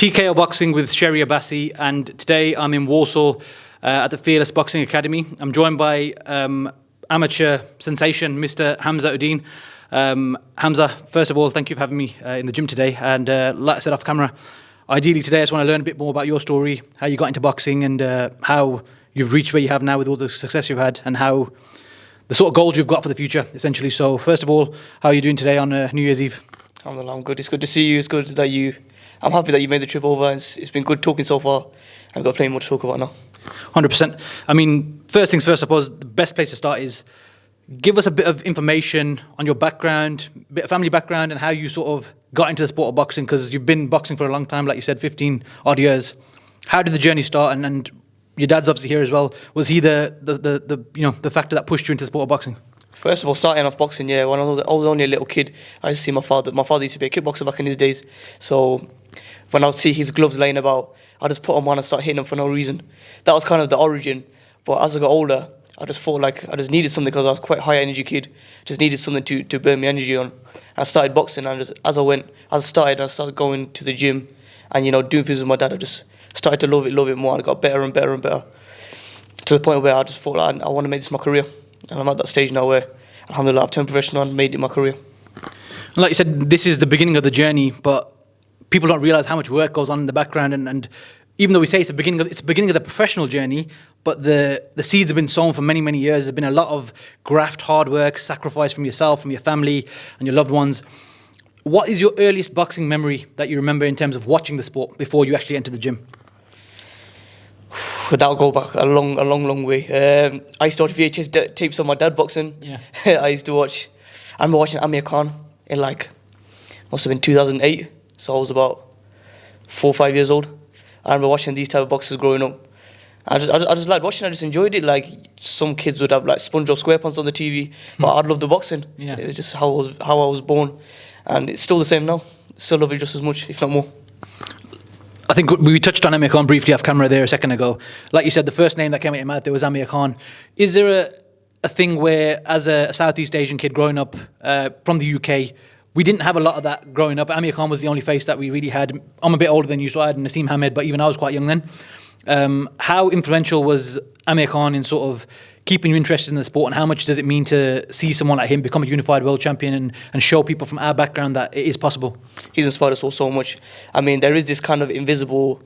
TKO Boxing with Sherry Abbasi, and today I'm in Warsaw at the Fearless Boxing Academy. I'm joined by amateur sensation, Mr. Hamza Uddin. Hamza, first of all, thank you for having me in the gym today. And like I said off camera, ideally today I just want to learn a bit more about your story, how you got into boxing, and how you've reached where you have now with all the success you've had, and how the sort of goals you've got for the future, essentially. So first of all, how are you doing today on New Year's Eve? I'm good. It's good to see you. It's good that I'm happy that you made the trip over. It's been good talking so far. I've got plenty more to talk about now. 100%. I mean, first things first, I suppose the best place to start is give us a bit of information on your background, a bit of family background, and how you sort of got into the sport of boxing, because you've been boxing for a long time, like you said, 15 odd years. How did the journey start? And your dad's obviously here as well. Was he the factor that pushed you into the sport of boxing? First of all, starting off boxing, yeah, when I was only a little kid, I used to see my father. My father used to be a kickboxer back in his days. So when I would see his gloves laying about, I just put them on and start hitting them for no reason. That was kind of the origin. But as I got older, I just felt like I just needed something, because I was quite a high energy kid. Just needed something to burn my energy on. And I started boxing, and as I started going to the gym and, doing things with my dad. I just started to love it more, and I got better and better and better, to the point where I just thought, like, I want to make this my career. And I'm at that stage now where, alhamdulillah, I've turned professional and made it my career. And like you said, this is the beginning of the journey, but people don't realise how much work goes on in the background. And even though we say it's the beginning of the professional journey, but the seeds have been sown for many, many years. There's been a lot of graft, hard work, sacrifice from yourself, from your family and your loved ones. What is your earliest boxing memory that you remember in terms of watching the sport before you actually entered the gym? That'll go back a long way. I used to watch VHS tapes of my dad boxing. Yeah. I remember watching Amir Khan in must have been 2008. So I was about 4 or 5 years old. I remember watching these type of boxers growing up. I just liked watching. I just enjoyed it. Like, some kids would have SpongeBob SquarePants on the TV, but I'd love the boxing. Yeah. It was just how I was born, and it's still the same now. Still love it just as much, if not more. I think we touched on Amir Khan briefly off camera there a second ago. Like you said, the first name that came out of your mouth there was Amir Khan. Is there a thing where, as a Southeast Asian kid growing up from the UK, we didn't have a lot of that growing up? Amir Khan was the only face that we really had. I'm a bit older than you, so I had Naseem Hamed, but even I was quite young then. How influential was Amir Khan in sort of keeping you interested in the sport, and how much does it mean to see someone like him become a unified world champion and show people from our background that it is possible? He's inspired us all so much. I mean, there is this kind of invisible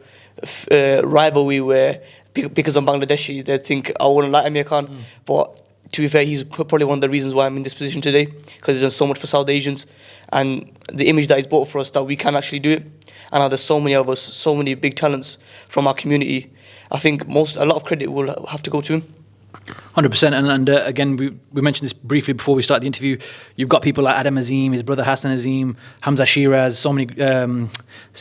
rivalry where, because I'm Bangladeshi, they think I wouldn't like Amir Khan. But to be fair, he's probably one of the reasons why I'm in this position today, because he's done so much for South Asians, and the image that he's brought for us, that we can actually do it. And now there's so many of us, so many big talents from our community. I think a lot of credit will have to go to him. 100%. And again, we mentioned this briefly before we started the interview. You've got people like Adam Azim, his brother Hassan Azim, Hamza Shiraz, so many.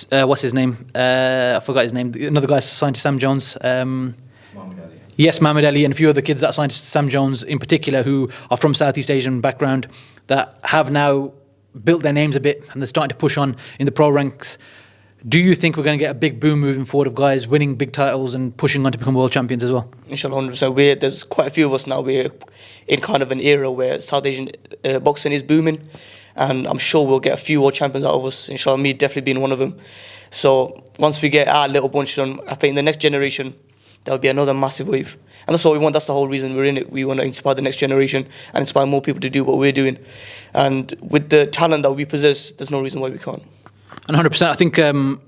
What's his name? I forgot his name. Another guy signed to Sam Jones. Muhammad Ali. Yes, Muhammad Ali, and a few other kids that signed to Sam Jones in particular, who are from Southeast Asian background, that have now built their names a bit, and they're starting to push on in the pro ranks. Do you think we're going to get a big boom moving forward of guys winning big titles and pushing on to become world champions as well? Inshallah, 100%. There's quite a few of us now. We're in kind of an era where South Asian boxing is booming, and I'm sure we'll get a few world champions out of us. Inshallah, me definitely being one of them. So once we get our little bunch done, I think in the next generation, there'll be another massive wave. And that's what we want. That's the whole reason we're in it. We want to inspire the next generation and inspire more people to do what we're doing. And with the talent that we possess, there's no reason why we can't. And 100%, I think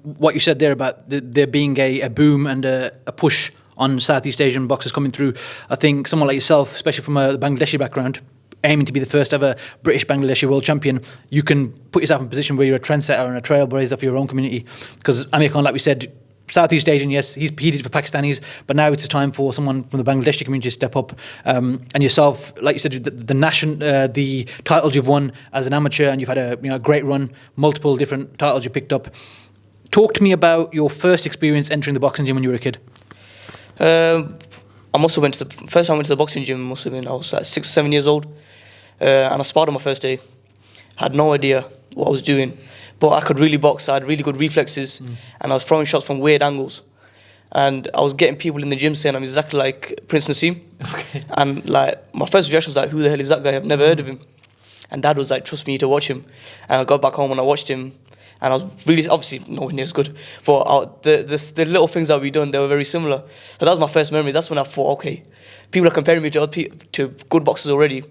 what you said there about there being a boom and a push on Southeast Asian boxers coming through, I think someone like yourself, especially from a Bangladeshi background, aiming to be the first ever British Bangladeshi World Champion, you can put yourself in a position where you're a trendsetter and a trailblazer for your own community. Because Amir Khan, like we said, Southeast Asian, yes, he did it for Pakistanis, but now it's a time for someone from the Bangladeshi community to step up. And yourself, like you said, the titles you've won as an amateur, and you've had a great run, multiple different titles you picked up. Talk to me about your first experience entering the boxing gym when you were a kid. I must have first time I went to the boxing gym. Must have been I was 6 or 7 years old, and I sparred on my first day. Had no idea what I was doing. But I could really box. I had really good reflexes, and I was throwing shots from weird angles. And I was getting people in the gym saying I'm exactly like Prince Naseem. Okay. And my first reaction was like, who the hell is that guy? I've never heard of him. And Dad was like, trust me, you need to watch him. And I got back home and I watched him, and I was really, obviously nowhere near as good, but the little things that we done, they were very similar. So that was my first memory. That's when I thought, okay, people are comparing me to to good boxers already.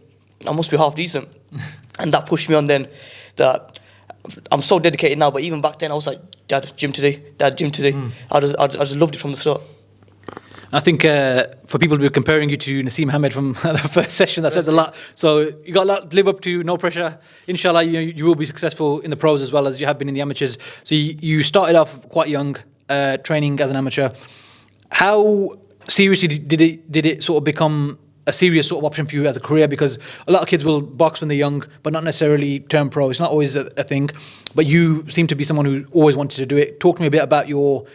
I must be half decent, and that pushed me on. Then that I'm so dedicated now, but even back then I was like, Dad, gym today. Dad, gym today. I just loved it from the start. I think for people to be comparing you to Naseem Hamed from the first session, that says a lot. So you got a lot to live up to, no pressure. Inshallah, you will be successful in the pros as well as you have been in the amateurs. So you started off quite young, training as an amateur. How seriously did it sort of become a serious sort of option for you as a career? Because a lot of kids will box when they're young, but not necessarily turn pro. It's not always a thing. But you seem to be someone who always wanted to do it. Talk to me a bit about your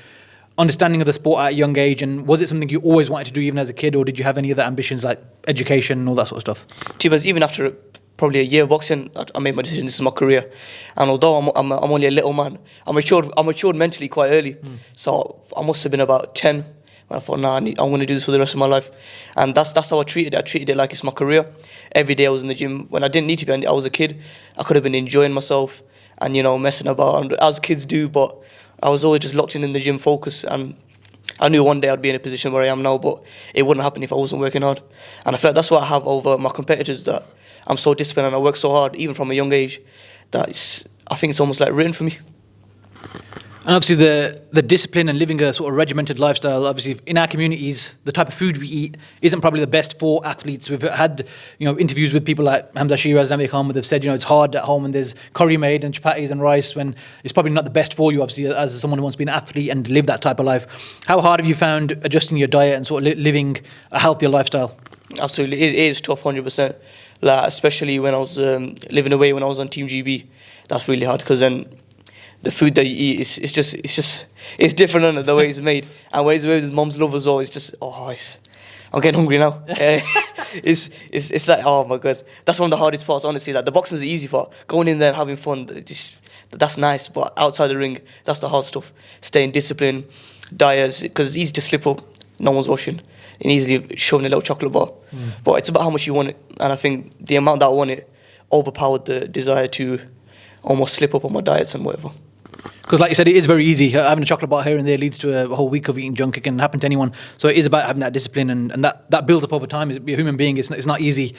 understanding of the sport at a young age, and was it something you always wanted to do even as a kid, or did you have any other ambitions like education and all that sort of stuff? To be honest, even after probably a year of boxing, I made my decision. This is my career, and although I'm only a little man, I matured mentally quite early. So I must have been about 10 when I thought, nah, I'm going to do this for the rest of my life, and that's how I treated it. I treated it like it's my career. Every day I was in the gym when I didn't need to be. I was a kid. I could have been enjoying myself and messing about as kids do, but I was always just locked in the gym, focused, and I knew one day I'd be in a position where I am now, but it wouldn't happen if I wasn't working hard. And I feel like that's what I have over my competitors, that I'm so disciplined and I work so hard, even from a young age, that I think it's almost like written for me. And obviously the discipline and living a sort of regimented lifestyle, obviously in our communities, the type of food we eat isn't probably the best for athletes. We've had interviews with people like Hamza Uddin, Amir Khan, where they've said it's hard at home and there's curry made and chapatis and rice, when it's probably not the best for you, obviously, as someone who wants to be an athlete and live that type of life. How hard have you found adjusting your diet and sort of living a healthier lifestyle? Absolutely, it is tough, 100%. Like, especially when I was living away, when I was on Team GB, that's really hard, because then the food that you eat it's different than the way it's made, and when it's made with mom's love as well, it's just I'm getting hungry now. It's like, oh my god, that's one of the hardest parts, honestly. Like, the boxing is the easy part, going in there and having fun, that's nice, but outside the ring, that's the hard stuff. Staying disciplined, diets, because it's easy to slip up, no one's watching, and easily shoving a little chocolate bar. But it's about how much you want it, and I think the amount that I want it overpowered the desire to almost slip up on my diets and whatever. Because like you said, it is very easy. Having a chocolate bar here and there leads to a whole week of eating junk. It can happen to anyone. So it is about having that discipline, and that builds up over time. As a human being, it's not easy.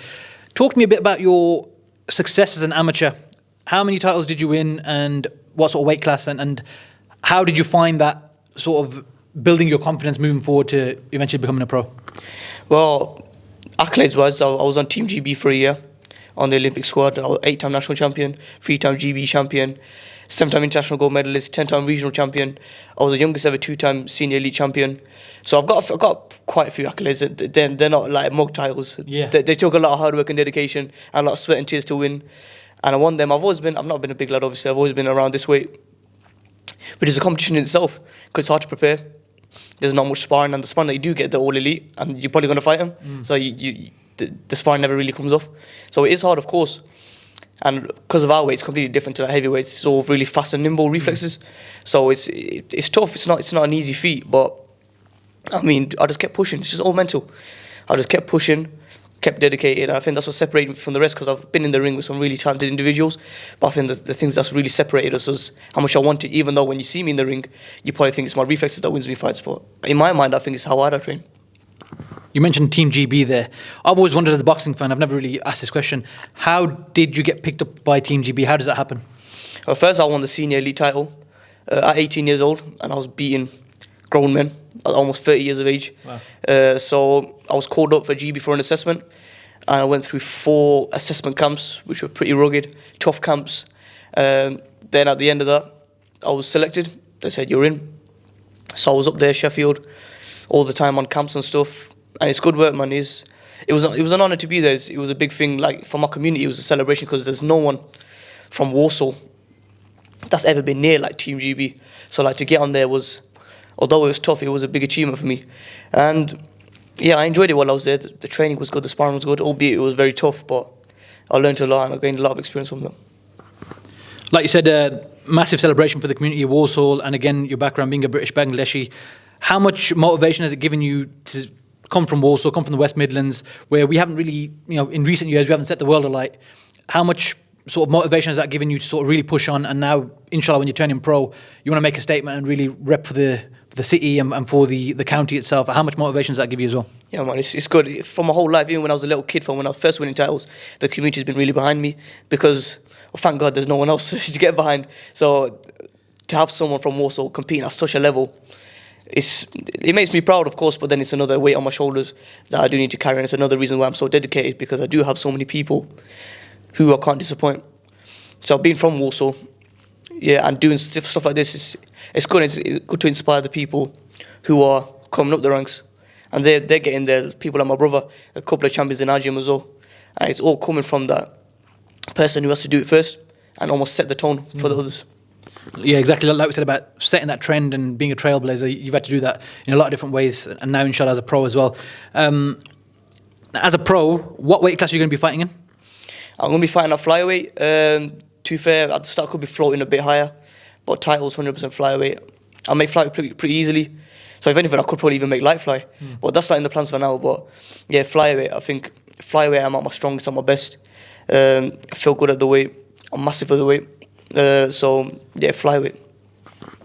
Talk to me a bit about your success as an amateur. How many titles did you win, and what sort of weight class, and how did you find that sort of building your confidence moving forward to eventually becoming a pro? Well, accolades wise, I was on Team GB for a year on the Olympic squad. I was 8-time national champion, 3-time GB champion, 7-time international gold medalist, 10-time regional champion. I was the youngest ever 2-time senior elite champion. So I've got quite a few accolades. They're not like mug titles. Yeah. They took a lot of hard work and dedication and a lot of sweat and tears to win. And I won them. I've not been a big lad, obviously. I've always been around this weight. But it's a competition in itself, because it's hard to prepare. There's not much sparring, and the sparring that you do get, they're all elite, and you're probably going to fight them. So the sparring never really comes off. So it is hard, of course. And because of our weight, it's completely different to the heavyweights. It's all really fast and nimble reflexes. So it's tough. It's not an easy feat. But I mean, I just kept pushing. It's just all mental. I just kept pushing, kept dedicated. And I think that's what separated me from the rest, because I've been in the ring with some really talented individuals. But I think the things that's really separated us was how much I want to. Even though when you see me in the ring, you probably think it's my reflexes that wins me fights. But in my mind, I think it's how hard I train. You mentioned Team GB there. I've always wondered, as a boxing fan, I've never really asked this question. How did you get picked up by Team GB? How does that happen? Well, first, I won the senior elite title at 18 years old, and I was beating grown men at almost 30 years of age. Wow. So I was called up for GB for an assessment, and I went through 4 assessment camps, which were pretty rugged, tough camps. Then at the end of that, I was selected. They said, you're in. So I was up there, Sheffield, all the time on camps and stuff. And it's good work, man. It was an honour to be there. It was a big thing. Like, for my community, it was a celebration, because there's no one from Warsaw that's ever been near like Team GB. So like, to get on there was, although it was tough, it was a big achievement for me. And yeah, I enjoyed it while I was there. The training was good, the sparring was good, albeit it was very tough, but I learned a lot and I gained a lot of experience from them. Like you said, massive celebration for the community of Warsaw, and again, your background being a British Bangladeshi. How much motivation has it given you to come from Warsaw, come from the West Midlands, where we haven't really, in recent years, we haven't set the world alight? How much sort of motivation has that given you to sort of really push on? And now, inshallah, when you're turning pro, you want to make a statement and really rep for the city and for the county itself. How much motivation does that give you as well? Yeah, man, it's good. For my whole life, even when I was a little kid, from when I was first winning titles, the community's been really behind me because, well, thank God, there's no one else to get behind. So to have someone from Warsaw competing at such a level, it makes me proud, of course, but then it's another weight on my shoulders that I do need to carry, and it's another reason why I'm so dedicated, because I do have so many people who I can't disappoint. So being from Warsaw, yeah, and doing stuff like this, it's good. It's good to inspire the people who are coming up the ranks, and they're getting there. People like my brother, a couple of champions in our gym as well, and it's all coming from that person who has to do it first and almost set the tone for the others. Yeah, exactly. Like we said about setting that trend and being a trailblazer, you've had to do that in a lot of different ways, and now inshallah as a pro as well. As a pro, what weight class are you going to be fighting in? I'm going to be fighting at flyweight. To be fair, at the start I could be floating a bit higher, but title's 100% flyweight. I'll make flyweight pretty easily. So if anything, I could probably even make light fly. But that's not in the plans for now. But yeah, flyweight, I think flyweight I'm at my strongest, I'm my best. I feel good at the weight. I'm massive for the weight. So yeah, flyweight.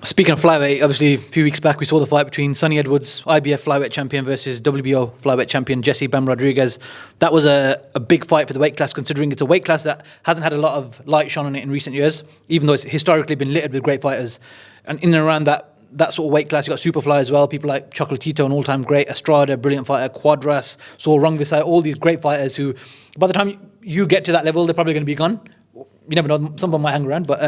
Speaking of flyweight, obviously a few weeks back we saw the fight between Sonny Edwards, IBF flyweight champion, versus WBO flyweight champion Jesse Bam Rodriguez. That was a big fight for the weight class, considering it's a weight class that hasn't had a lot of light shone on it in recent years, even though it's historically been littered with great fighters. And in and around that sort of weight class, you got Superfly as well, people like Chocolatito, an all-time great, Estrada, brilliant fighter, Quadras, Saul Rungvisai, all these great fighters who, by the time you get to that level, they're probably going to be gone. You never know, some of them might hang around, but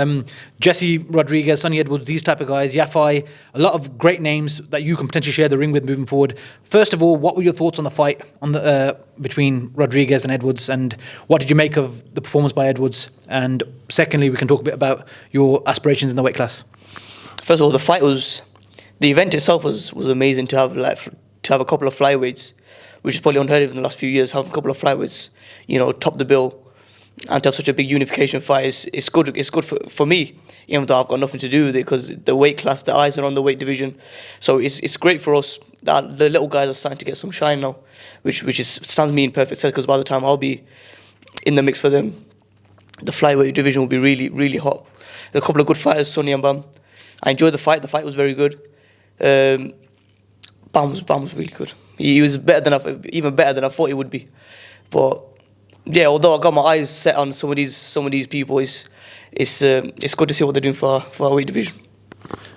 Jesse Rodriguez, Sonny Edwards, these type of guys, Yafai, a lot of great names that you can potentially share the ring with moving forward. First of all, what were your thoughts on the fight on the between Rodriguez and Edwards, and what did you make of the performance by Edwards? And secondly, we can talk a bit about your aspirations in the weight class. First of all, the event itself was amazing to have a couple of flyweights, which is probably unheard of in the last few years. Having a couple of flyweights, top the bill, and to have such a big unification fight it's good. It's good for me, even though I've got nothing to do with it, because the weight class, the eyes are on the weight division. So it's great for us that the little guys are starting to get some shine now, which stands me in perfect sense, because by the time I'll be in the mix for them, the flyweight division will be really, really hot. There's a couple of good fighters, Sonny and Bam. I enjoyed the fight. The fight was very good. Bam was really good. He was even better than I thought he would be. But yeah, although I got my eyes set on some of these people, it's good to see what they're doing for our weight division.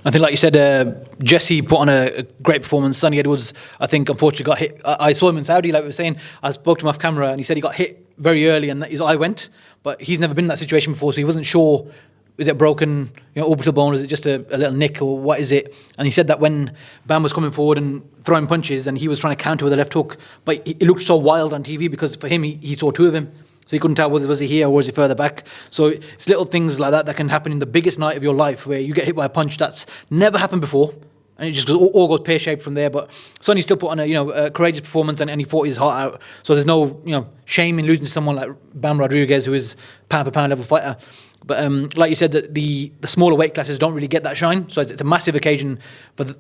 I think, like you said, Jesse put on a great performance. Sonny Edwards, I think, unfortunately got hit. I saw him in Saudi, like we were saying. I spoke to him off camera, and he said he got hit very early, and his eye went. But he's never been in that situation before, so he wasn't sure. Is it broken, orbital bone? Is it just a little nick, or what is it? And he said that when Bam was coming forward and throwing punches, and he was trying to counter with a left hook, but it looked so wild on TV, because for him, he saw two of him. So he couldn't tell whether was he here or was he further back. So it's little things like that can happen in the biggest night of your life, where you get hit by a punch that's never happened before, and it just all goes pear-shaped from there. But Sonny still put on a courageous performance, and he fought his heart out. So there's no shame in losing to someone like Bam Rodriguez, who is pound for pound level fighter. But like you said, the smaller weight classes don't really get that shine. So it's a massive occasion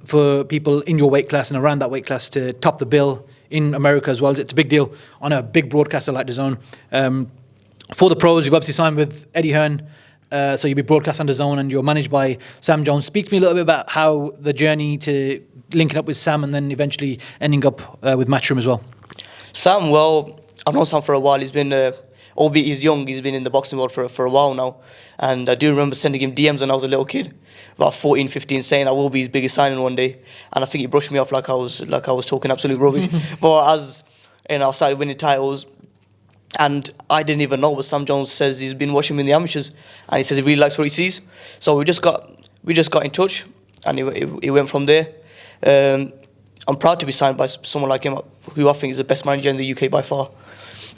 for people in your weight class and around that weight class to top the bill in America as well. It's a big deal on a big broadcaster like DAZN. For the pros, you've obviously signed with Eddie Hearn. So you'll be broadcast on DAZN, and you're managed by Sam Jones. Speak to me a little bit about how the journey to linking up with Sam and then eventually ending up with Matchroom as well. Sam, well, I've known Sam for a while. He's been... albeit he's young, he's been in the boxing world for a while now. And I do remember sending him DMs when I was a little kid, about 14, 15, saying I will be his biggest signing one day. And I think he brushed me off like I was talking absolute rubbish. But as I started winning titles, and I didn't even know, but Sam Jones says he's been watching me in the amateurs, and he says he really likes what he sees. So we just got in touch, and it went from there. I'm proud to be signed by someone like him, who I think is the best manager in the UK by far.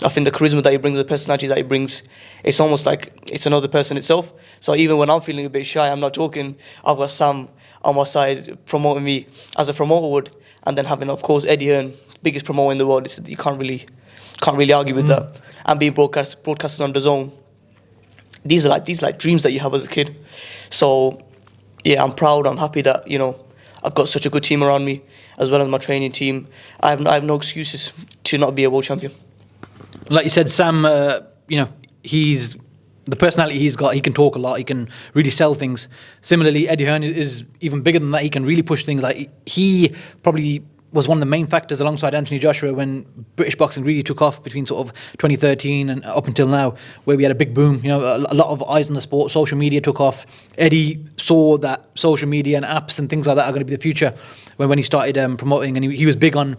I think the charisma that he brings, the personality that he brings, it's almost like it's another person itself. So even when I'm feeling a bit shy, I'm not joking, I've got Sam on my side promoting me as a promoter would, and then having, of course, Eddie Hearn, biggest promoter in the world. You can't really argue with that. And being broadcasted on DAZN, these are like dreams that you have as a kid. So yeah, I'm proud. I'm happy that I've got such a good team around me, as well as my training team. I have no excuses to not be a world champion. Like you said, Sam, he's the personality he's got, he can talk a lot, he can really sell things. Similarly, Eddie Hearn is even bigger than that. He can really push things. Like, he probably was one of the main factors alongside Anthony Joshua when British boxing really took off between sort of 2013 and up until now, where we had a big boom. You know, a lot of eyes on the sport. Social media took off. Eddie saw that social media and apps and things like that are going to be the future when he started promoting, and he was big on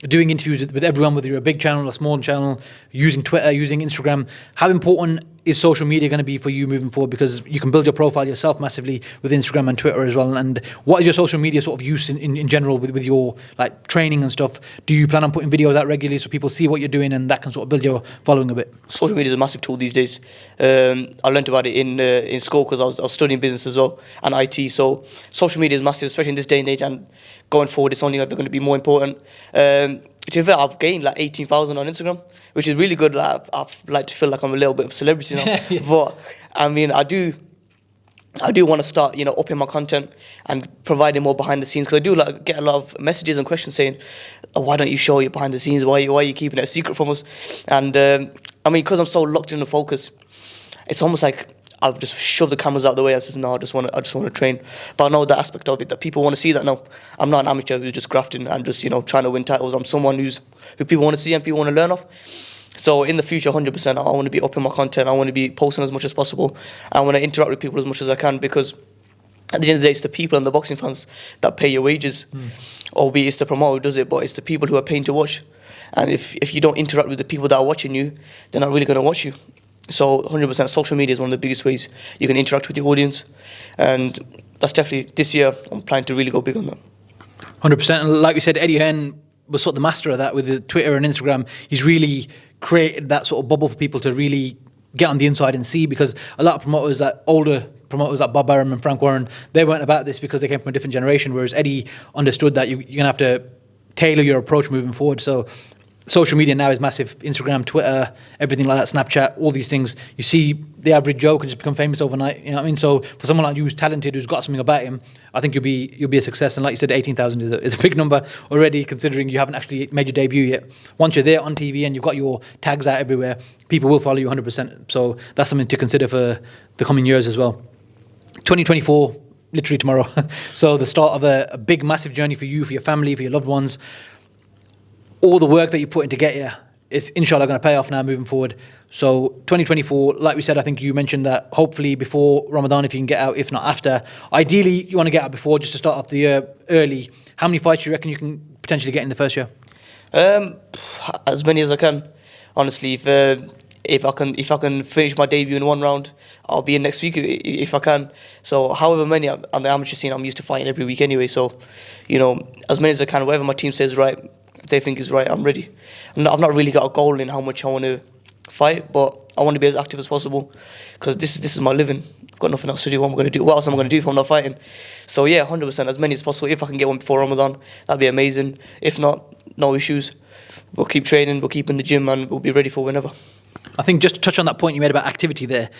doing interviews with everyone, whether you're a big channel, a small channel, using Twitter, using Instagram. How important is social media going to be for you moving forward? Because you can build your profile yourself massively with Instagram and Twitter as well. And what is your social media sort of use in general with your like training and stuff? Do you plan on putting videos out regularly so people see what you're doing and that can sort of build your following a bit? Social media is a massive tool these days. I learned about it in school because I was studying business as well and IT. So social media is massive, especially in this day and age. And going forward, it's only ever going to be more important. To be fair, I've gained like 18,000 on Instagram, which is really good. Like, I've like to feel like I'm a little bit of a celebrity now. Yeah. But I mean, I do want to start, you know, upping my content and providing more behind the scenes, because I do like get a lot of messages and questions saying, oh, why don't you show your behind the scenes? Why are you keeping it a secret from us? And I mean, because I'm so locked in the focus, it's almost like I've just shoved the cameras out the way and says, no, I just want to train. But I know the aspect of it that people want to see that now. I'm not an amateur who's just grafting and just, you know, trying to win titles. I'm someone who people want to see and people want to learn off. So in the future, 100%, I want to be upping my content. I want to be posting as much as possible. I want to interact with people as much as I can, because at the end of the day, it's the people and the boxing fans that pay your wages. Albeit it's the promoter who does it, but it's the people who are paying to watch. And if you don't interact with the people that are watching you, they're not really going to watch you. So 100% social media is one of the biggest ways you can interact with your audience. And that's definitely, this year, I'm planning to really go big on that. 100%. And like you said, Eddie Hearn was sort of the master of that with the Twitter and Instagram. He's really created that sort of bubble for people to really get on the inside and see, because a lot of promoters, that older promoters like Bob Arum and Frank Warren, they weren't about this because they came from a different generation, whereas Eddie understood that you're going to have to tailor your approach moving forward. So social media now is massive. Instagram, Twitter, everything like that, Snapchat, all these things. You see the average Joe can just become famous overnight. You know what I mean? So for someone like you who's talented, who's got something about him, I think you'll be a success. And like you said, 18,000 is a big number already, considering you haven't actually made your debut yet. Once you're there on TV and you've got your tags out everywhere, people will follow you 100%. So that's something to consider for the coming years as well. 2024, literally tomorrow. So the start of a big, massive journey for you, for your family, for your loved ones. All the work that you put in to get here is inshallah going to pay off now moving forward. So 2024, like we said, I think you mentioned that hopefully before Ramadan, if you can get out, if not after. Ideally, you want to get out before, just to start off the year early. How many fights do you reckon you can potentially get in the first year? As many as I can. Honestly, if I can finish my debut in one round, I'll be in next week if I can. So however many on the amateur scene, I'm used to fighting every week anyway. So, you know, as many as I can, whatever my team says right, if they think is right, I'm ready. I've not really got a goal in how much I want to fight, but I want to be as active as possible, because this is my living. I've got nothing else to do. What am I going to do? What else am I going to do if I'm not fighting? So yeah, 100%, as many as possible. If I can get one before Ramadan, that'd be amazing. If not, no issues. We'll keep training, we'll keep in the gym, and we'll be ready for whenever. I think just to touch on that point you made about activity there,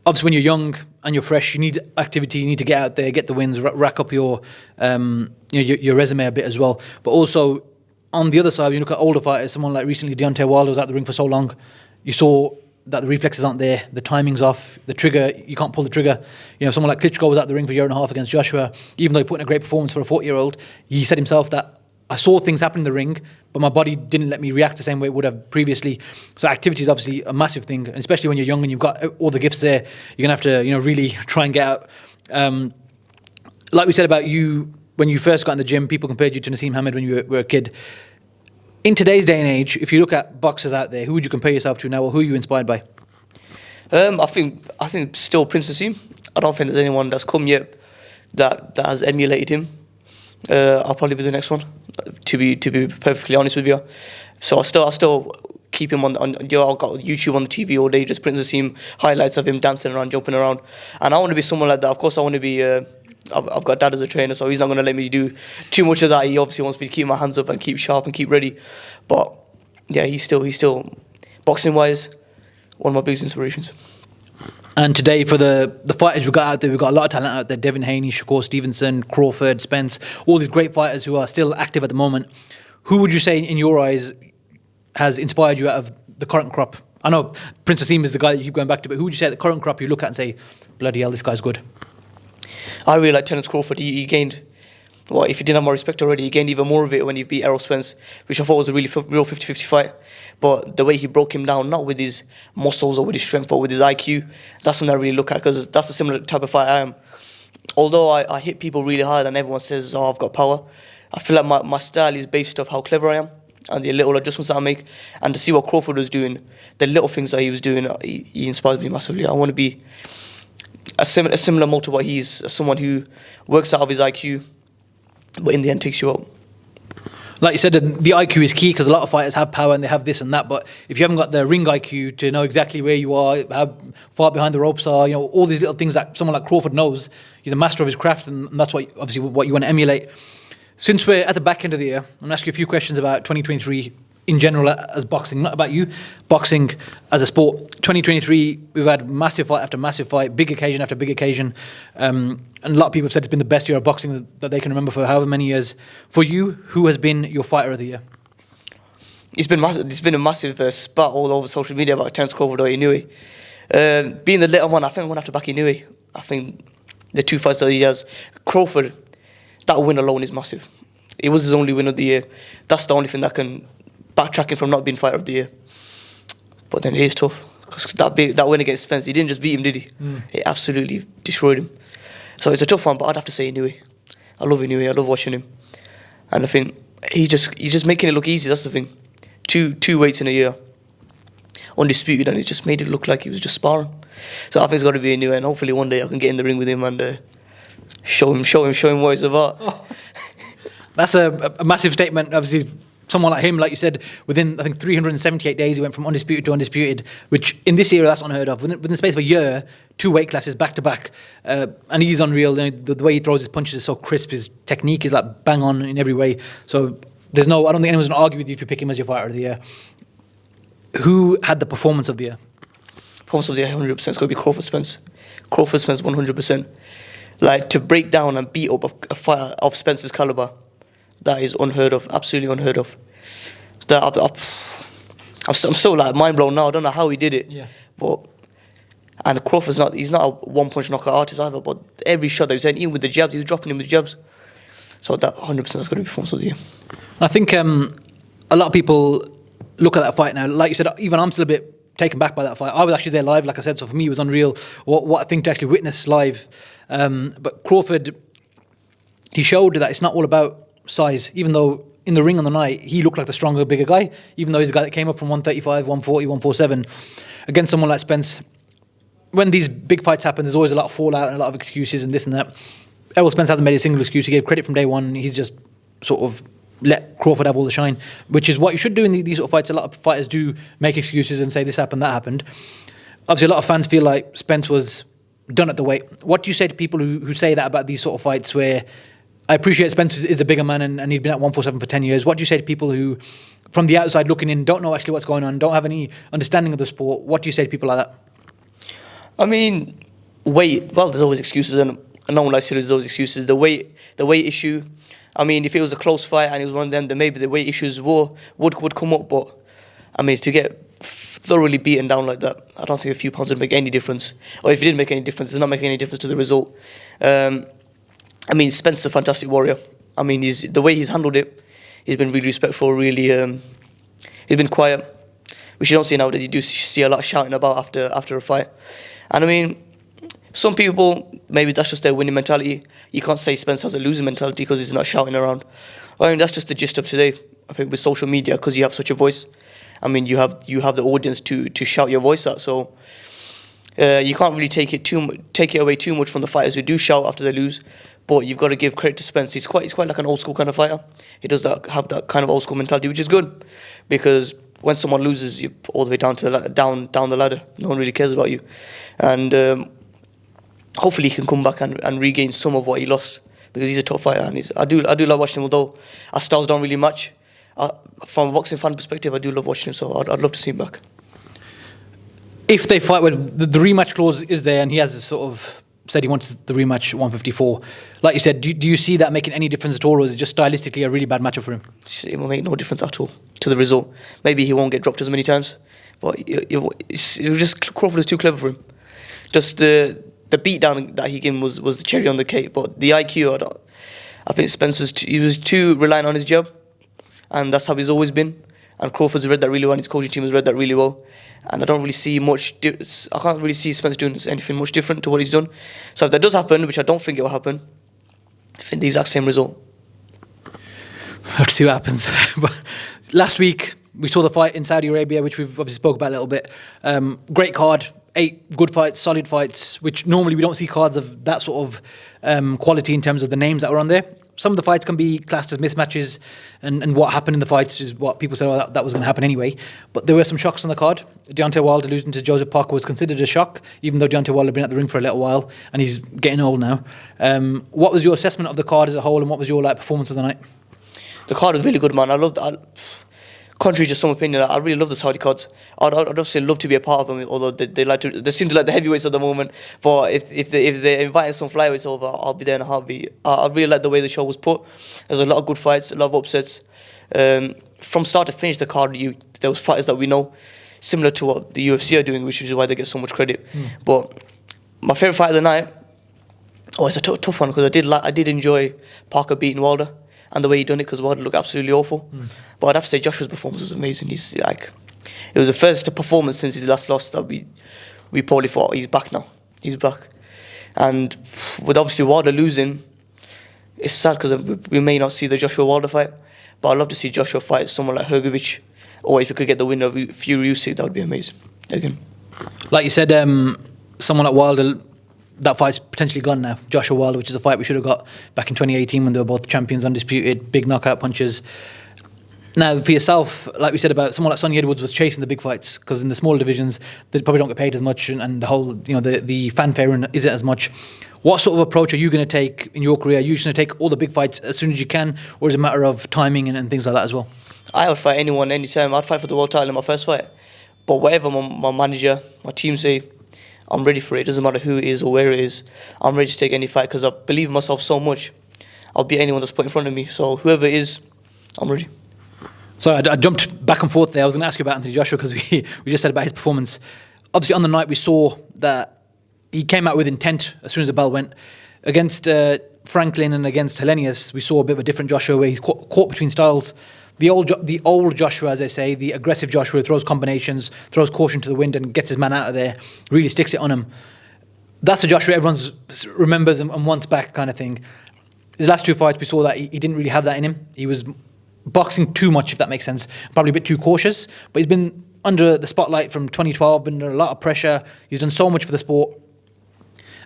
obviously when you're young and you're fresh, you need activity, you need to get out there, get the wins, rack up your resume a bit as well. But also, on the other side, you look at older fighters, someone like recently Deontay Wilder was out the ring for so long, you saw that the reflexes aren't there, the timing's off, the trigger, you can't pull the trigger. You know, someone like Klitschko was out the ring for a year and a half against Joshua, even though he put in a great performance for a 40-year-old, he said himself that I saw things happen in the ring, but my body didn't let me react the same way it would have previously. So activity is obviously a massive thing, and especially when you're young and you've got all the gifts there, you're gonna have to, really try and get out. Like we said about you, when you first got in the gym, people compared you to Naseem Hamed when you were a kid. In today's day and age, if you look at boxers out there, who would you compare yourself to now, or who are you inspired by? I think still Prince Naseem. I don't think there's anyone that's come yet that has emulated him. I'll probably be the next one, to be perfectly honest with you. So I still keep him on I've got YouTube on the TV all day, just Prince Naseem, highlights of him dancing around, jumping around, and I want to be someone like that. Of course, I want to be. I've got dad as a trainer, so he's not going to let me do too much of that. He obviously wants me to keep my hands up and keep sharp and keep ready. But yeah, he's still boxing wise one of my biggest inspirations. And today, for the fighters we've got out there, we've got a lot of talent out there. Devin Haney, Shakur Stevenson, Crawford, Spence, all these great fighters who are still active at the moment. Who would you say, in your eyes, has inspired you out of the current crop I know Prince Asim is the guy that you keep going back to, but who would you say at the current crop you look at and say, bloody hell, this guy's good? I really like Terence Crawford. He gained, well, if you didn't have more respect already, he gained even more of it when he beat Errol Spence, which I thought was a real 50-50 fight. But the way he broke him down, not with his muscles or with his strength, but with his IQ, that's something I really look at, because that's the similar type of fight I am. Although I hit people really hard and everyone says, oh, I've got power, I feel like my style is based off how clever I am and the little adjustments that I make. And to see what Crawford was doing, the little things that he was doing, he inspires me massively. I want to be a similar mold to what he is, someone who works out of his IQ, but in the end takes you out. Like you said, the IQ is key, because a lot of fighters have power and they have this and that, but if you haven't got the ring IQ to know exactly where you are, how far behind the ropes are, you know, all these little things that someone like Crawford knows, he's a master of his craft, and that's what obviously what you want to emulate. Since we're at the back end of the year, I'm going to ask you a few questions about 2023 in general as boxing, not about you, boxing as a sport. 2023, we've had massive fight after massive fight, big occasion after big occasion, and a lot of people have said it's been the best year of boxing that they can remember for however many years. For you, who has been your fighter of the year? It's been massive. It's been a massive spat all over social media about Terence Crawford or Inoue. Being the little one, I think I'm going to have to back Inoue. I think the two fights that he has, Crawford, that win alone is massive. It was his only win of the year. That's the only thing that can backtrack him from not being fighter of the year. But then it is tough, because that win against Spence, he didn't just beat him, did he? It absolutely destroyed him. So it's a tough one, but I'd have to say Inoue. I love Inoue. I love watching him, and I think he's just making it look easy. That's the thing. Two weights in a year, undisputed, and he just made it look like he was just sparring. So I think it's got to be Inoue, and hopefully one day I can get in the ring with him and show him what he's about. Oh. That's a massive statement. Obviously, someone like him, like you said, within, I think, 378 days, he went from undisputed to undisputed, which in this era, that's unheard of. Within the space of a year, 2 weight classes back to back. And he's unreal. You know, the way he throws his punches is so crisp. His technique is like bang on in every way. So I don't think anyone's going to argue with you if you pick him as your fighter of the year. Who had the performance of the year? Performance of the year, 100%. It's going to be Crawford Spence. Crawford Spence, 100%. Like, to break down and beat up a fighter of Spence's caliber, that is unheard of, absolutely unheard of. I'm so like mind blown now. I don't know how he did it. Yeah. And Crawford's he's not a one-punch knockout artist either, but every shot that he was hitting, even with the jabs, he was dropping him with jabs. So that 100% that's going to be performance of the year. I think a lot of people look at that fight now. Like you said, even I'm still a bit taken back by that fight. I was actually there live, like I said, so for me it was unreal what I think to actually witness live. But Crawford, he showed that it's not all about size, even though in the ring on the night he looked like the stronger, bigger guy, even though he's a guy that came up from 135, 140, 147 against someone like Spence. When these big fights happen, there's always a lot of fallout and a lot of excuses and this and that. Errol Spence hasn't made a single excuse. He gave credit from day one. He's just sort of let Crawford have all the shine, which is what you should do in these sort of fights. A lot of fighters do make excuses and say this happened, that happened. Obviously, a lot of fans feel like Spence was done at the weight. What do you say to people who say that about these sort of fights where I appreciate Spence is a bigger man and he'd been at 147 for 10 years. What do you say to people who, from the outside looking in, don't know actually what's going on, don't have any understanding of the sport? What do you say to people like that? I mean, weight, well, there's always excuses, and no one likes to lose those excuses. The weight issue, I mean, if it was a close fight and it was one of them, then maybe the weight issues would come up. But, I mean, to get thoroughly beaten down like that, I don't think a few pounds would make any difference. Or if it didn't make any difference, it's not making any difference to the result. I mean, Spence is a fantastic warrior. I mean, the way he's handled it, he's been really respectful, really, he's been quiet, which you don't see nowadays. You do see a lot of shouting about after a fight. And I mean, some people, maybe that's just their winning mentality. You can't say Spence has a losing mentality because he's not shouting around. I mean, that's just the gist of today. I think with social media, because you have such a voice, I mean, you have the audience to shout your voice out. So you can't really take it away too much from the fighters who do shout after they lose. But you've got to give credit to Spence. He's quite like an old school kind of fighter. He does have that kind of old school mentality, which is good, because when someone loses, you're all the way down to down the ladder. No one really cares about you, and hopefully he can come back and regain some of what he lost, because he's a tough fighter, and I do love watching him. Although our styles don't really match, from a boxing fan perspective, I do love watching him. So I'd love to see him back. If they fight, well, the rematch clause is there, and he has this sort of said he wants the rematch 154. Like you said, do you see that making any difference at all, or is it just stylistically a really bad matchup for him? It will make no difference at all to the result. Maybe he won't get dropped as many times, but it was just Crawford was too clever for him. Just the beatdown that he gave him was the cherry on the cake. But the IQ, I think Spence was too reliant on his jab, and that's how he's always been. And Crawford's read that really well, and his coaching team has read that really well. And I don't really see much. I can't really see Spence doing anything much different to what he's done. So if that does happen, which I don't think it will happen, I think the exact same result. We'll have to see what happens. But last week we saw the fight in Saudi Arabia, which we've obviously spoke about a little bit. Great card, 8 good fights, solid fights, which normally we don't see cards of that sort of quality in terms of the names that were on there. Some of the fights can be classed as mismatches, and what happened in the fights is what people said, oh, that was going to happen anyway. But there were some shocks on the card. Deontay Wilder losing to Joseph Parker was considered a shock, even though Deontay Wilder had been at the ring for a little while, and he's getting old now. What was your assessment of the card as a whole, and what was your performance of the night? The card was really good, man. I loved contrary to some opinion, I really love the Saudi cards. I'd obviously love to be a part of them, although they seem to like the heavyweights at the moment. But if they're inviting some flyweights over, I'll be there in a heartbeat. I really like the way the show was put. There's a lot of good fights, a lot of upsets. From start to finish, the card, there was fighters that we know, similar to what the UFC are doing, which is why they get so much credit. But my favourite fight of the night, it's a tough one, because I did enjoy Parker beating Wilder, and the way he done it, because Wilder looked absolutely awful. But I'd have to say Joshua's performance was amazing. It was the first performance since his last loss that we probably thought, he's back now. He's back. And with obviously Wilder losing, it's sad because we may not see the Joshua Wilder fight, but I'd love to see Joshua fight someone like Hrgovic, or if he could get the winner of Fury Usyk, that would be amazing. Again, like you said, someone like Wilder, that fight's potentially gone now. Joshua Wilder, which is a fight we should have got back in 2018 when they were both champions, undisputed, big knockout punches. Now, for yourself, like we said about someone like Sonny Edwards was chasing the big fights, because in the smaller divisions they probably don't get paid as much, and the whole, the fanfare isn't as much. What sort of approach are you going to take in your career? Are you just going to take all the big fights as soon as you can, or is it a matter of timing and things like that as well? I would fight anyone, anytime. I'd fight for the world title in my first fight. But whatever my manager, my team say, I'm ready for it. It doesn't matter who it is or where it is. I'm ready to take any fight, because I believe in myself so much. I'll beat anyone that's put in front of me. So whoever it is, I'm ready. So I jumped back and forth there. I was going to ask you about Anthony Joshua, because we just said about his performance. Obviously, on the night we saw that he came out with intent as soon as the bell went. Against Franklin and against Hellenius, we saw a bit of a different Joshua where he's caught between styles. The old Joshua, as they say, the aggressive Joshua, who throws combinations, throws caution to the wind and gets his man out of there, really sticks it on him. That's a Joshua everyone remembers and wants back, kind of thing. His last 2 fights, we saw that he didn't really have that in him. He was boxing too much, if that makes sense. Probably a bit too cautious. But he's been under the spotlight from 2012, been under a lot of pressure. He's done so much for the sport.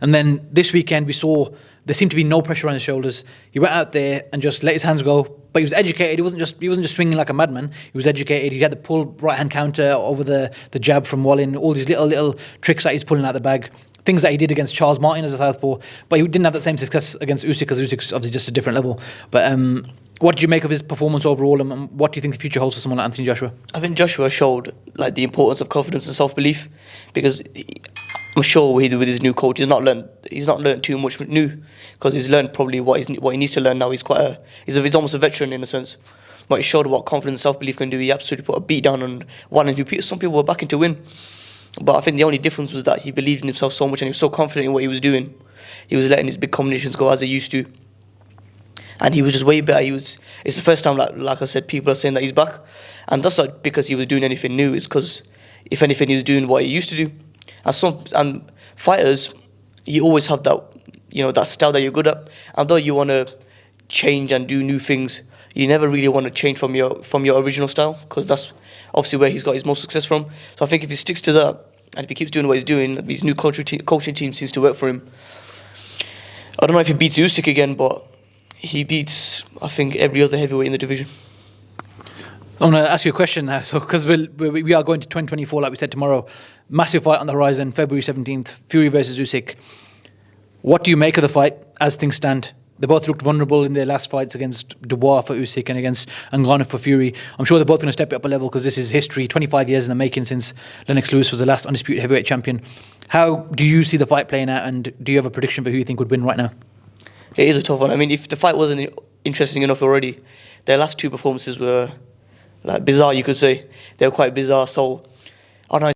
And then this weekend, we saw there seemed to be no pressure on his shoulders. He went out there and just let his hands go. But he was educated. He wasn't just swinging like a madman. He was educated. He had the pull right hand counter over the jab from Wallin. All these little tricks that he's pulling out the bag. Things that he did against Charles Martin as a southpaw. But he didn't have that same success against Usyk, because Usyk's obviously just a different level. But what did you make of his performance overall, and what do you think the future holds for someone like Anthony Joshua? I think Joshua showed the importance of confidence and self-belief, because I'm sure with his new coach, he's not learned too much new, because he's learned probably what he needs to learn now. He's almost a veteran in a sense. But he showed what confidence and self-belief can do. He absolutely put a beat down on one, and some people were backing to win. But I think the only difference was that he believed in himself so much, and he was so confident in what he was doing. He was letting his big combinations go as he used to. And he was just way better. It's the first time, like I said, people are saying that he's back. And that's not because he was doing anything new. It's because, if anything, he was doing what he used to do. And fighters, you always have that, that style that you're good at. And though you want to change and do new things, you never really want to change from your original style, because that's obviously where he's got his most success from. So I think if he sticks to that, and if he keeps doing what he's doing, his new coaching team seems to work for him. I don't know if he beats Usyk again, but he beats, I think, every other heavyweight in the division. I want to ask you a question now. So, because we are going to 2024, like we said, tomorrow. Massive fight on the horizon, February 17th, Fury versus Usyk. What do you make of the fight as things stand? They both looked vulnerable in their last fights against Dubois for Usyk and against Ngannou for Fury. I'm sure they're both going to step it up a level, because this is history, 25 years in the making since Lennox Lewis was the last undisputed heavyweight champion. How do you see the fight playing out, and do you have a prediction for who you think would win right now? It is a tough one. I mean, if the fight wasn't interesting enough already, their last 2 performances were bizarre, you could say. They were quite bizarre. So I don't know.